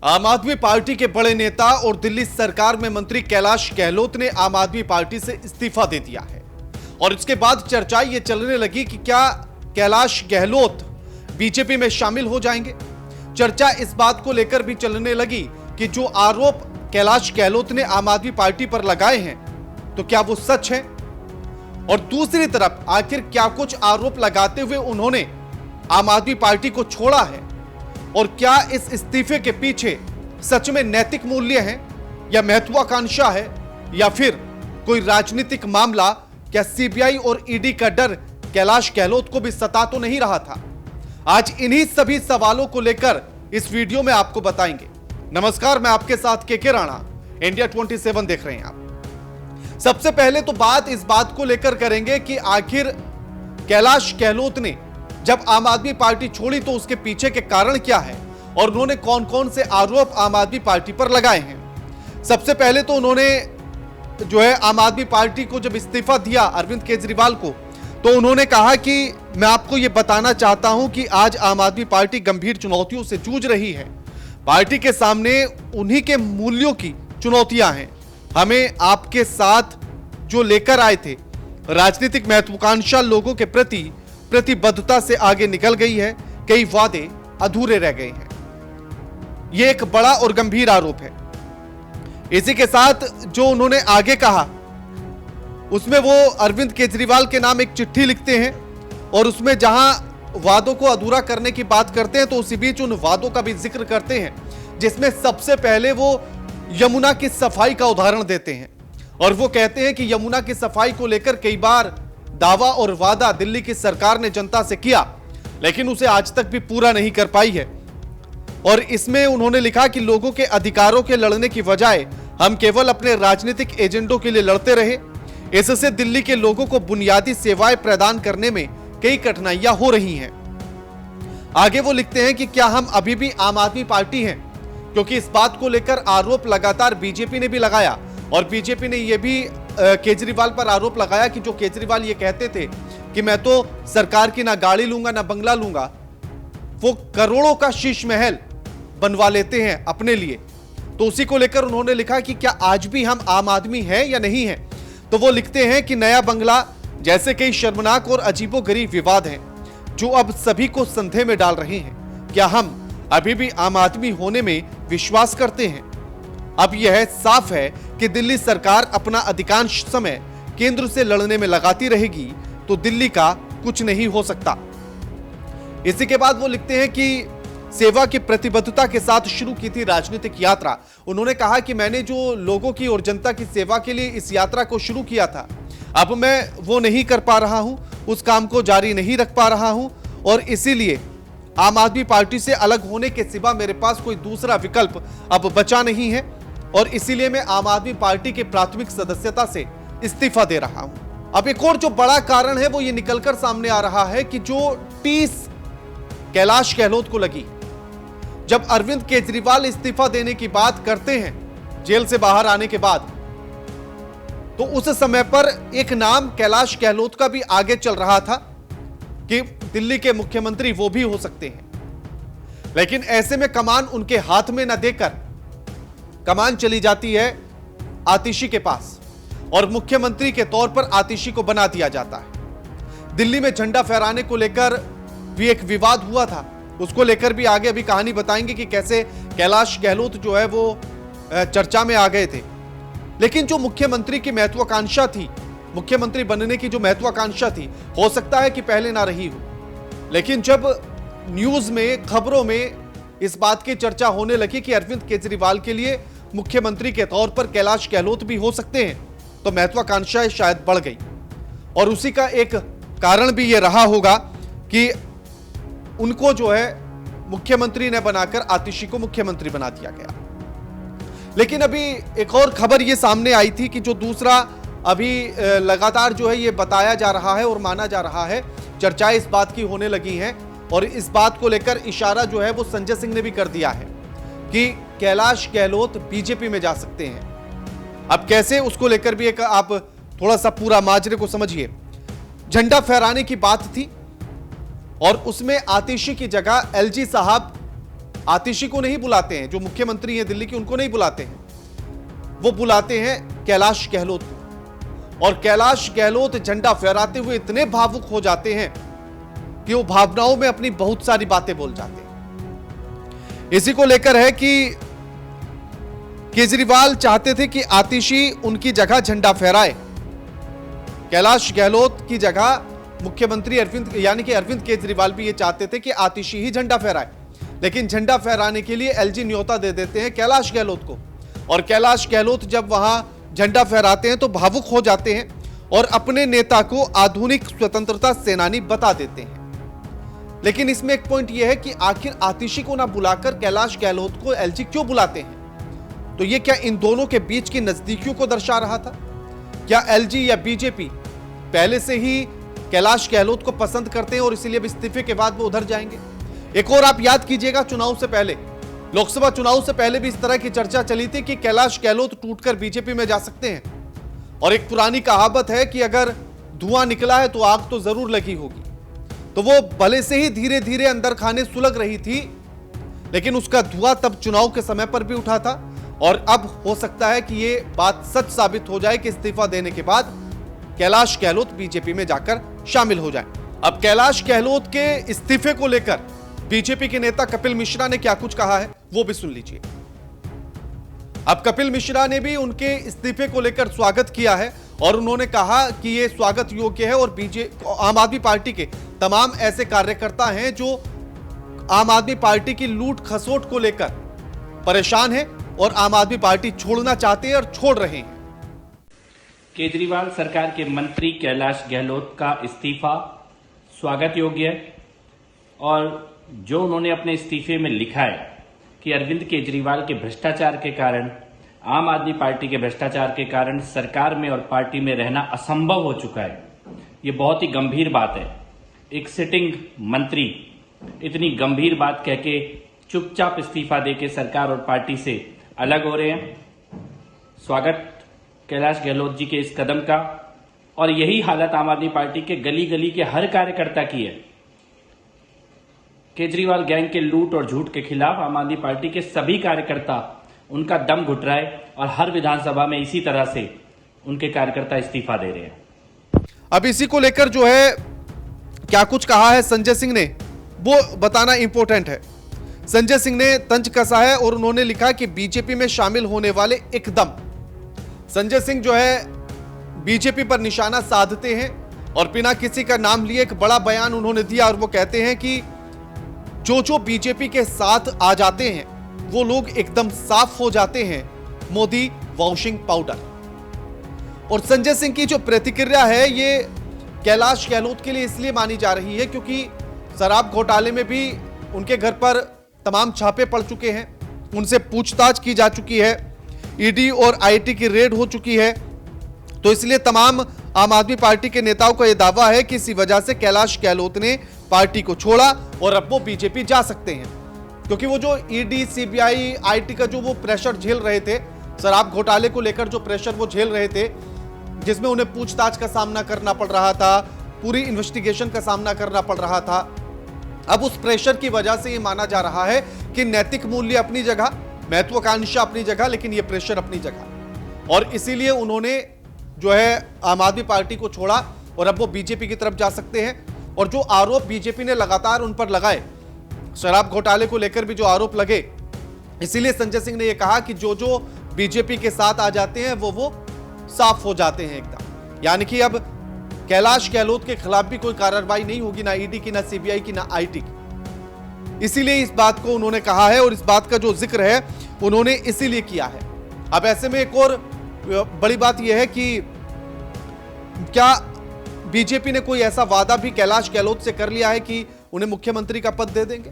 आम आदमी पार्टी के बड़े नेता और दिल्ली सरकार में मंत्री कैलाश गहलोत ने आम आदमी पार्टी से इस्तीफा दे दिया है। और इसके बाद चर्चा ये चलने लगी कि क्या कैलाश गहलोत बीजेपी में शामिल हो जाएंगे। चर्चा इस बात को लेकर भी चलने लगी कि जो आरोप कैलाश गहलोत ने आम आदमी पार्टी पर लगाए हैं तो क्या वो सच है, और दूसरी तरफ आखिर क्या कुछ आरोप लगाते हुए उन्होंने आम आदमी पार्टी को छोड़ा है, और क्या इस इस्तीफे के पीछे सच में नैतिक मूल्य है या महत्वाकांक्षा है या फिर कोई राजनीतिक मामला। क्या सीबीआई और ईडी का डर कैलाश गहलोत को भी सता तो नहीं रहा था? आज इन्हीं सभी सवालों को लेकर इस वीडियो में आपको बताएंगे। नमस्कार, मैं आपके साथ के राणा, इंडिया 27 देख रहे हैं आप। सबसे पहले तो इस बात को लेकर करेंगे कि आखिर कैलाश गहलोत ने जब आम आदमी पार्टी छोड़ी तो उसके पीछे के कारण क्या है और उन्होंने कौन कौन से आरोप आम आदमी पार्टी पर लगाए हैं। सबसे पहले तो उन्होंने जो है आम आदमी पार्टी को जब इस्तीफा दिया अरविंद केजरीवाल को, तो उन्होंने कहा कि मैं आपको यह बताना चाहता हूं कि आज आम आदमी पार्टी गंभीर चुनौतियों से जूझ रही है। पार्टी के सामने उन्हीं के मूल्यों की चुनौतियां हैं। हमें आपके साथ जो लेकर आए थे राजनीतिक महत्वाकांक्षा लोगों के प्रति प्रतिबद्धता से आगे निकल गई है। कई वादे अधूरे रह गए हैं। यह एक बड़ा और गंभीर आरोप है। इसी के साथ जो उन्होंने आगे कहा उसमें वो अरविंद केजरीवाल के नाम एक चिट्ठी लिखते हैं और उसमें जहां वादों को अधूरा करने की बात करते हैं तो उसी बीच उन वादों का भी जिक्र करते हैं, जिसमें सबसे पहले वो यमुना की सफाई का उदाहरण देते हैं और वो कहते हैं कि यमुना की सफाई को लेकर कई बार दावा और वादा दिल्ली की सरकार ने जनता से किया, लेकिन उसे आज तक भी पूरा नहीं कर पाई है। और इसमें उन्होंने लिखा कि लोगों के अधिकारों के लड़ने की बजाय हम केवल अपने राजनीतिक एजेंडों के लिए लड़ते रहे। इससे दिल्ली के लोगों को बुनियादी सेवाएं प्रदान करने में कई कठिनाइयां हो रही हैं। आगे वो लिखते हैं कि क्या हम अभी भी आम आदमी पार्टी हैं, क्योंकि इस बात को लेकर आरोप लगातार बीजेपी ने भी लगाया और बीजेपी ने यह भी केजरीवाल पर आरोप लगाया कि जो केजरीवाल ये कहते थे कि मैं तो सरकार की ना गाड़ी लूंगा ना बंगला लूंगा, वो करोड़ों का शीश महल बनवा लेते हैं अपने लिए। तो उसी को लेकर उन्होंने लिखा कि क्या आज भी हम आम आदमी हैं या नहीं हैं। तो वो लिखते हैं कि नया बंगला जैसे कई शर्मनाक और अजीबोगरीब विवाद हैं जो अब सभी को संदेह में डाल रहे हैं। क्या हम अभी भी आम आदमी होने में विश्वास करते हैं? अब यह साफ है कि दिल्ली सरकार अपना अधिकांश समय केंद्र से लड़ने में लगाती रहेगी तो दिल्ली का कुछ नहीं हो सकता। इसी के बाद वो लिखते हैं कि सेवा की प्रतिबद्धता के साथ शुरू की थी राजनीतिक यात्रा। उन्होंने कहा कि मैंने जो लोगों की और जनता की सेवा के लिए इस यात्रा को शुरू किया था, अब मैं वो नहीं कर पा रहा हूं, उस काम को जारी नहीं रख पा रहा हूं और इसीलिए आम आदमी पार्टी से अलग होने के सिवा मेरे पास कोई दूसरा विकल्प अब बचा नहीं है और इसीलिए मैं आम आदमी पार्टी के प्राथमिक सदस्यता से इस्तीफा दे रहा हूं। अब एक और जो बड़ा कारण है वो ये निकलकर सामने आ रहा है कि जो टीस कैलाश गहलोत को लगी जब अरविंद केजरीवाल इस्तीफा देने की बात करते हैं जेल से बाहर आने के बाद, तो उस समय पर एक नाम कैलाश गहलोत का भी आगे चल रहा था कि दिल्ली के मुख्यमंत्री वो भी हो सकते हैं। लेकिन ऐसे में कमान उनके हाथ में न देकर कमान चली जाती है आतिशी के पास और मुख्यमंत्री के तौर पर आतिशी को बना दिया जाता है। दिल्ली में झंडा फहराने को लेकर भी एक विवाद हुआ था, उसको लेकर भी आगे अभी कहानी बताएंगे कि कैसे कैलाश गहलोत जो है वो चर्चा में आ गए थे। लेकिन जो मुख्यमंत्री की महत्वाकांक्षा थी, मुख्यमंत्री बनने की जो महत्वाकांक्षा थी, हो सकता है कि पहले ना रही हो, लेकिन जब न्यूज में खबरों में इस बात की चर्चा होने लगी कि अरविंद केजरीवाल के लिए मुख्यमंत्री के तौर पर कैलाश गहलोत भी हो सकते हैं, तो महत्वाकांक्षा शायद बढ़ गई। और उसी का एक कारण भी यह रहा होगा कि उनको जो है मुख्यमंत्री ने बनाकर आतिशी को मुख्यमंत्री बना दिया गया। लेकिन अभी एक और खबर ये सामने आई थी कि जो दूसरा अभी लगातार जो है ये बताया जा रहा है और माना जा रहा है, चर्चाएं इस बात की होने लगी हैं और इस बात को लेकर इशारा जो है वो संजय सिंह ने भी कर दिया है कि कैलाश गहलोत बीजेपी में जा सकते हैं। अब कैसे, उसको लेकर भी एक आप थोड़ा सा पूरा माजरे को समझिए। झंडा फहराने की बात थी और उसमें आतिशी की जगह एलजी साहब आतिशी को नहीं बुलाते हैं, जो मुख्यमंत्री हैं दिल्ली की, उनको नहीं बुलाते हैं, वो बुलाते हैं कैलाश गहलोत को। और कैलाश गहलोत झंडा फहराते हुए इतने भावुक हो जाते हैं कि वो भावनाओं में अपनी बहुत सारी बातें बोल जाते हैं। इसी को लेकर है कि केजरीवाल चाहते थे कि आतिशी उनकी जगह झंडा फहराए, कैलाश गहलोत की जगह मुख्यमंत्री अरविंद केजरीवाल भी ये चाहते थे कि आतिशी ही झंडा फहराए, लेकिन झंडा फहराने के लिए एलजी न्योता दे देते हैं कैलाश गहलोत को। और कैलाश गहलोत जब वहां झंडा फहराते हैं तो भावुक हो जाते हैं और अपने नेता को आधुनिक स्वतंत्रता सेनानी बता देते हैं। लेकिन इसमें एक पॉइंट यह है कि आखिर आतिशी को ना बुलाकर कैलाश गहलोत को एलजी क्यों बुलाते हैं? तो यह क्या इन दोनों के बीच की नजदीकियों को दर्शा रहा था? क्या एलजी या बीजेपी पहले से ही कैलाश गहलोत को पसंद करते हैं और इसीलिए इस्तीफे के बाद वो उधर जाएंगे? एक और आप याद कीजिएगा, चुनाव से पहले, लोकसभा चुनाव से पहले भी इस तरह की चर्चा चली थी कि कैलाश गहलोत टूटकर बीजेपी में जा सकते हैं। और एक पुरानी कहावत है कि अगर धुआं निकला है तो आग तो जरूर लगी होगी। तो वो भले से ही धीरे धीरे अंदर खाने सुलग रही थी, लेकिन उसका धुआं तब चुनाव के समय पर भी उठा था। और अब हो सकता है कि ये बात सच साबित हो जाए कि इस्तीफा देने के बाद कैलाश गहलोत बीजेपी में जाकर शामिल हो जाए। अब कैलाश गहलोत के इस्तीफे को लेकर बीजेपी के नेता कपिल मिश्रा ने क्या कुछ कहा है वो भी सुन लीजिए। अब कपिल मिश्रा ने भी उनके इस्तीफे को लेकर स्वागत किया है और उन्होंने कहा कि यह स्वागत योग्य है और आम आदमी पार्टी के तमाम ऐसे कार्यकर्ता हैं जो आम आदमी पार्टी की लूट खसोट को लेकर परेशान हैं और आम आदमी पार्टी छोड़ना चाहते हैं और छोड़ रहे हैं। केजरीवाल सरकार के मंत्री कैलाश गहलोत का इस्तीफा स्वागत योग्य है और जो उन्होंने अपने इस्तीफे में लिखा है कि अरविंद केजरीवाल के भ्रष्टाचार के कारण, आम आदमी पार्टी के भ्रष्टाचार के कारण सरकार में और पार्टी में रहना असंभव हो चुका है, ये बहुत ही गंभीर बात है। एक सिटिंग मंत्री इतनी गंभीर बात कह के चुपचाप इस्तीफा देके सरकार और पार्टी से अलग हो रहे हैं। स्वागत कैलाश गहलोत जी के इस कदम का। और यही हालत आम आदमी पार्टी के गली गली के हर कार्यकर्ता की है। केजरीवाल गैंग के लूट और झूठ के खिलाफ आम आदमी पार्टी के सभी कार्यकर्ता, उनका दम घुट रहा है और हर विधानसभा में इसी तरह से उनके कार्यकर्ता इस्तीफा दे रहे हैं। अब इसी को लेकर जो है क्या कुछ कहा है संजय सिंह ने, वो बताना इंपॉर्टेंट है। संजय सिंह ने तंज कसा है और उन्होंने लिखा कि बीजेपी में शामिल होने वाले एकदम। संजय सिंह जो है बीजेपी पर निशाना साधते हैं और बिना किसी का नाम लिए एक बड़ा बयान उन्होंने दिया और वो कहते हैं कि जो बीजेपी के साथ आ जाते हैं वो लोग एकदम साफ हो जाते हैं, मोदी वॉशिंग पाउडर। और संजय सिंह की जो प्रतिक्रिया है ये कैलाश गहलोत के लिए इसलिए मानी जा रही है क्योंकि शराब घोटाले में भी उनके घर पर तमाम छापे पड़ चुके हैं, उनसे पूछताछ की जा चुकी है, ईडी और आईटी की रेड हो चुकी है। तो इसलिए तमाम आम आदमी पार्टी के नेताओं का यह दावा है कि इसी वजह से कैलाश गहलोत ने पार्टी को छोड़ा और अब वो बीजेपी जा सकते हैं, क्योंकि वो जो ईडी, सीबीआई, आईटी का जो वो प्रेशर झेल रहे थे, शराब घोटाले को लेकर जो प्रेशर वो झेल रहे थे, जिसमें उन्हें पूछताछ का सामना करना पड़ रहा था, पूरी इन्वेस्टिगेशन का सामना करना पड़ रहा था। अब उस प्रेशर की वजह से ये माना जा रहा है कि नैतिक मूल्य अपनी जगह, महत्वाकांक्षा अपनी जगह, लेकिन ये प्रेशर अपनी जगह। और इसीलिए उन्होंने जो है आम आदमी पार्टी को छोड़ा और अब वो बीजेपी की तरफ जा सकते हैं। और जो आरोप बीजेपी ने लगातार उन पर लगाए, शराब घोटाले को लेकर भी जो आरोप लगे, इसीलिए संजय सिंह ने यह कहा कि जो बीजेपी के साथ आ जाते हैं वो साफ हो जाते हैं एकदम। यानी कि अब कैलाश गहलोत के खिलाफ भी कोई कार्रवाई नहीं होगी, ना ईडी की, ना सीबीआई की, ना आईटी की। इसीलिए इस बात को उन्होंने कहा है और इस बात का जो जिक्र है उन्होंने इसीलिए किया है। अब ऐसे में एक और बड़ी बात यह है कि क्या बीजेपी ने कोई ऐसा वादा भी कैलाश गहलोत से कर लिया है कि उन्हें मुख्यमंत्री का पद दे देंगे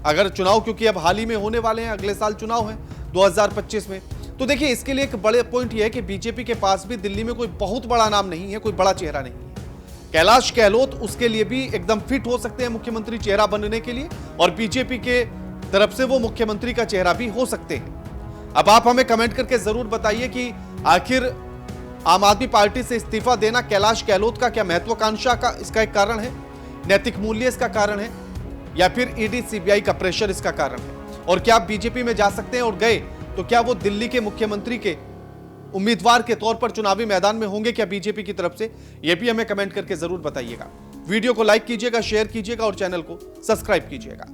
अगर चुनाव, क्योंकि अब हाल ही में होने वाले हैं, अगले साल चुनाव है 2025 में। तो देखिए, इसके लिए एक बड़े पॉइंट यह है कि बीजेपी के पास भी दिल्ली में कोई बहुत बड़ा नाम नहीं है, कोई बड़ा चेहरा नहीं है। कैलाश गहलोत उसके लिए भी एकदम फिट हो सकते हैं मुख्यमंत्री चेहरा बनने के लिए, और बीजेपी के तरफ से वो मुख्यमंत्री का चेहरा भी हो सकते हैं। अब आप हमें कमेंट करके जरूर बताइए कि आखिर आम आदमी पार्टी से इस्तीफा देना कैलाश गहलोत का क्या महत्वाकांक्षा का इसका एक कारण है, नैतिक मूल्य इसका कारण है, या फिर ईडी सीबीआई का प्रेशर इसका कारण है? और क्या आप बीजेपी में जा सकते हैं, और गए तो क्या वो दिल्ली के मुख्यमंत्री के उम्मीदवार के तौर पर चुनावी मैदान में होंगे क्या बीजेपी की तरफ से? यह भी हमें कमेंट करके जरूर बताइएगा। वीडियो को लाइक कीजिएगा, शेयर कीजिएगा और चैनल को सब्सक्राइब कीजिएगा।